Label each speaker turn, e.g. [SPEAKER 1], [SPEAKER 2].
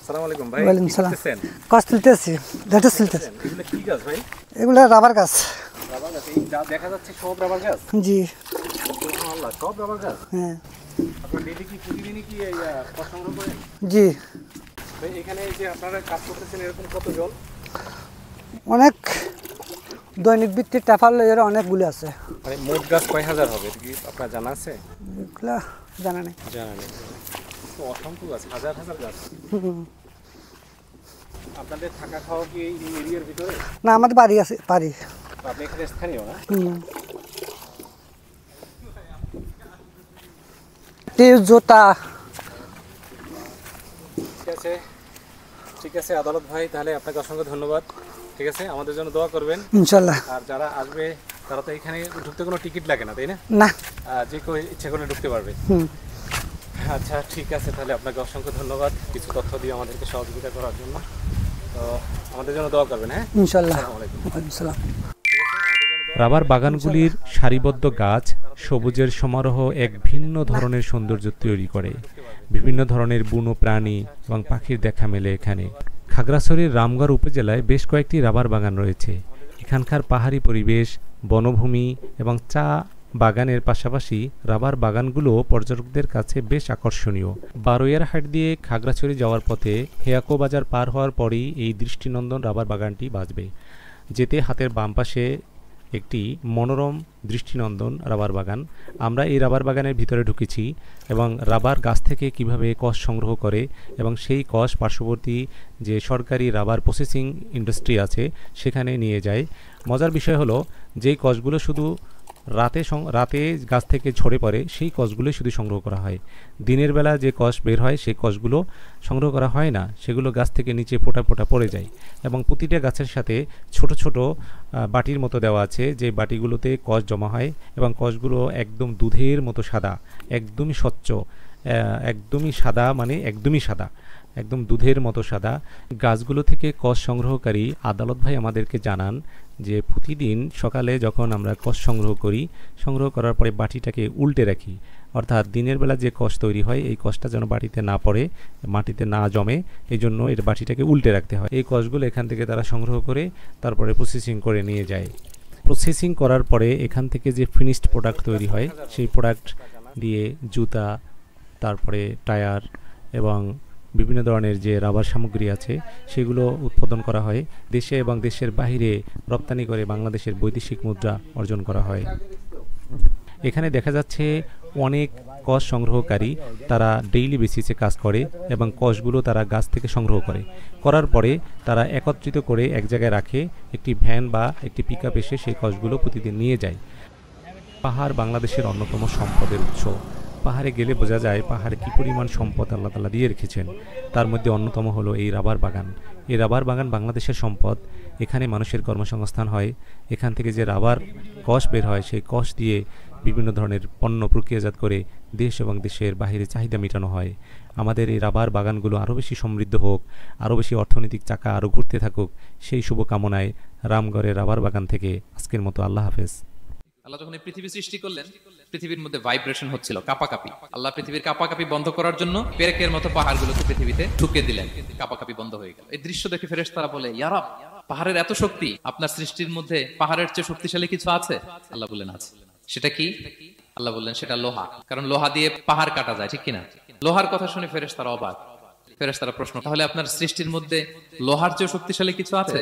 [SPEAKER 1] আসসালামু আলাইকুম ভাই।
[SPEAKER 2] ওয়ালাইকুম
[SPEAKER 1] কি
[SPEAKER 2] সালাম।
[SPEAKER 1] করতেছেন?
[SPEAKER 2] গাছ তুলতেছি, লেটেস তুলতেছি।
[SPEAKER 1] এগুলো কি গাছ ভাই?
[SPEAKER 2] এগুলো রাবার গাছ।
[SPEAKER 1] রাবার গাছ। এই যা দেখা যাচ্ছে সব রাবার গাছ।
[SPEAKER 2] জি।
[SPEAKER 1] সুবহানাল্লাহ, সব রাবার গাছ।
[SPEAKER 2] হ্যাঁ।
[SPEAKER 1] আপনারা ডেইলি কি প্রতিদিনই কি এই কষ সংগ্রহ করেন?
[SPEAKER 2] জি।
[SPEAKER 1] ভাই এখানে এই যে আপনারা কাজ করতেছেন এরকম কতজন?
[SPEAKER 2] অনেক দৈনিক ভিত্তিক টাফাল এর অনেকগুলো আছে।
[SPEAKER 1] মানে মোট গাছ কয় হাজার হবে এটা কি আপনার জানা আছে?
[SPEAKER 2] এগুলা জানা নেই।
[SPEAKER 1] জানা নেই। তো অসংখ্য গাছ, হাজার হাজার গাছ। আপনাদের থাকা খাওয়া কি এই এরিয়ার ভিতরে?
[SPEAKER 2] না, আমাদের বাড়ি আছে, বাড়ি।
[SPEAKER 1] আপনি এখানে স্থানীয় না?
[SPEAKER 2] জুতা।
[SPEAKER 1] ঠিক আছে, ঠিক আছে আদালত ভাই, তাহলে আপনাকে অসংখ্য ধন্যবাদ। ঠিক আছে, আমাদের জন্য দোয়া করবেন
[SPEAKER 2] ইনশাল্লাহ।
[SPEAKER 1] আর যারা আসবে তারা তো এখানে ঢুকতে কোনো টিকিট লাগে না, তাই না?
[SPEAKER 2] না।
[SPEAKER 1] যে কেউ ইচ্ছে করলে ঢুকতে পারবে। আচ্ছা ঠিক আছে, তাহলে আপনাকে অসংখ্য ধন্যবাদ কিছু তথ্য দিয়ে আমাদেরকে সহযোগিতা করার জন্য। তো আমাদের জন্য দোয়া করবেন। হ্যাঁ,
[SPEAKER 2] ইনশাল্লাহ।
[SPEAKER 1] আসসালামু আলাইকুম।
[SPEAKER 2] ওয়ালাইকুম সালাম।
[SPEAKER 3] রাবার বাগানগুলির সারিবদ্ধ গাছ সবুজের সমারোহ এক ভিন্ন ধরনের সৌন্দর্য তৈরি করে। বিভিন্ন ধরনের বুনো প্রাণী এবং পাখির দেখা মেলে এখানে। খাগড়াছড়ির রামগড় উপজেলায় বেশ কয়েকটি রাবার বাগান রয়েছে। এখানকার পাহাড়ি পরিবেশ, বনভূমি এবং চা বাগানের পাশাপাশি রাবার বাগানগুলো পর্যটকদের কাছে বেশ আকর্ষণীয়। বারোয়ারহাট দিয়ে খাগড়াছড়ি যাওয়ার পথে হেয়াকো বাজার পার হওয়ার পরেই এই দৃষ্টিনন্দন রাবার বাগানটি বাজবে। যেতে হাতের বাম পাশে একটি মনোরম দৃষ্টিনন্দন রাবার বাগান। আমরা এই রাবার বাগানের ভিতরে ঢুকেছি এবং রাবার গাছ থেকে কিভাবে কষ সংগ্রহ করে এবং সেই কষ পার্শ্ববর্তী যে সরকারি রাবার প্রসেসিং ইন্ডাস্ট্রি আছে সেখানে নিয়ে যায়। মজার বিষয় হলো যেই কষগুলো শুধু রাতে গাছ থেকে ঝরে পড়ে সেই কষগুলোই শুধু সংগ্রহ করা হয়। দিনের বেলা যে কষ বের হয় সেই কষগুলো সংগ্রহ করা হয় না, সেগুলো গাছ থেকে নিচে ফোঁটা ফোঁটা পড়ে যায়। এবং প্রতিটা গাছের সাথে ছোট ছোট বাটির মতো দেওয়া আছে, যে বাটিগুলোতে কষ জমা হয় এবং কষগুলো একদম দুধের মতো সাদা, একদমই স্বচ্ছ, একদমই সাদা, মানে একদমই সাদা, একদম দুধের মতো সাদা। গাছগুলো থেকে কষ সংগ্রহকারী আদালত ভাই আমাদেরকে জানান যে প্রতিদিন সকালে যখন আমরা কষ সংগ্রহ করি, সংগ্রহ করার পরে বাটিটাকে উল্টে রাখি, অর্থাৎ দিনের বেলা যে কষ তৈরি হয় এই কষটা যেন বাটিতে না পড়ে, মাটিতে না জমে, এই জন্য এর বাটিটাকে উল্টে রাখতে হয়। এই কষগুলো এখান থেকে তারা সংগ্রহ করে তারপরে প্রসেসিং করে নিয়ে যায়। প্রসেসিং করার পরে এখান থেকে যে ফিনিশড প্রোডাক্ট তৈরি হয় সেই প্রোডাক্ট দিয়ে জুতা, তারপরে টায়ার এবং বিভিন্ন ধরনের যে রাবার সামগ্রী আছে সেগুলো উৎপাদন করা হয়। দেশে এবং দেশের বাইরে রপ্তানি করে বাংলাদেশের বৈদেশিক মুদ্রা অর্জন করা হয়। এখানে দেখা যাচ্ছে অনেক কষ সংগ্রহকারী তারা ডেইলি বেসিসে কাজ করে এবং কষগুলো তারা গাছ থেকে সংগ্রহ করার পরে তারা একত্রিত করে এক জায়গায় রাখে। একটি ভ্যান বা একটি পিকআপ এসে সেই কষগুলো প্রতিদিন নিয়ে যায়। পাহাড় বাংলাদেশের অন্যতম সম্পদের উৎস। পাহাড়ে গেলে বোঝা যায় পাহাড়ে কী পরিমাণ সম্পদ আল্লাহ তাআলা দিয়ে রেখেছেন। তার মধ্যে অন্যতম হলো এই রাবার বাগান। এই রাবার বাগান বাংলাদেশের সম্পদ। এখানে মানুষের কর্মসংস্থান হয়। এখান থেকে যে রাবার কষ বের হয় সেই কষ দিয়ে বিভিন্ন ধরনের পণ্য প্রক্রিয়াজাত করে দেশ এবং দেশের বাইরে চাহিদা মেটানো হয়। আমাদের এই রাবার বাগানগুলো আরও বেশি সমৃদ্ধ হোক, আরও বেশি অর্থনৈতিক চাকা আরও ঘুরতে থাকুক, সেই শুভকামনায় রামগড়ের রাবার বাগান থেকে আজকের মতো আল্লাহ হাফেজ।
[SPEAKER 4] আল্লাহ যখন এই পৃথিবী সৃষ্টি করলেন, পৃথিবীর মধ্যে ভাইব্রেশন হচ্ছিল, কাঁপাকাঁপি। আল্লাহ পৃথিবীর কাঁপাকাঁপি বন্ধ করার জন্য পেরেকের মতো পাহাড়গুলোকে পৃথিবীতে ঢুকে দিলেন, কাঁপাকাঁপি বন্ধ হয়ে গেল। এই দৃশ্য দেখে ফেরেশতারা বলে, ইয়া রব, পাহাড়ের এত শক্তি, আপনার সৃষ্টির মধ্যে পাহাড়ের চেয়ে শক্তিশালী কিছু আছে? আল্লাহ বললেন আছে। সেটা কি? আল্লাহ বললেন সেটা লোহা, কারণ লোহা দিয়ে পাহাড় কাটা যায়, ঠিক কিনা? লোহার কথা শুনে ফেরেশতারা অবাক। ফেরেশতারা প্রশ্ন, তাহলে আপনার সৃষ্টির মধ্যে লোহার চেয়ে শক্তিশালী কিছু আছে?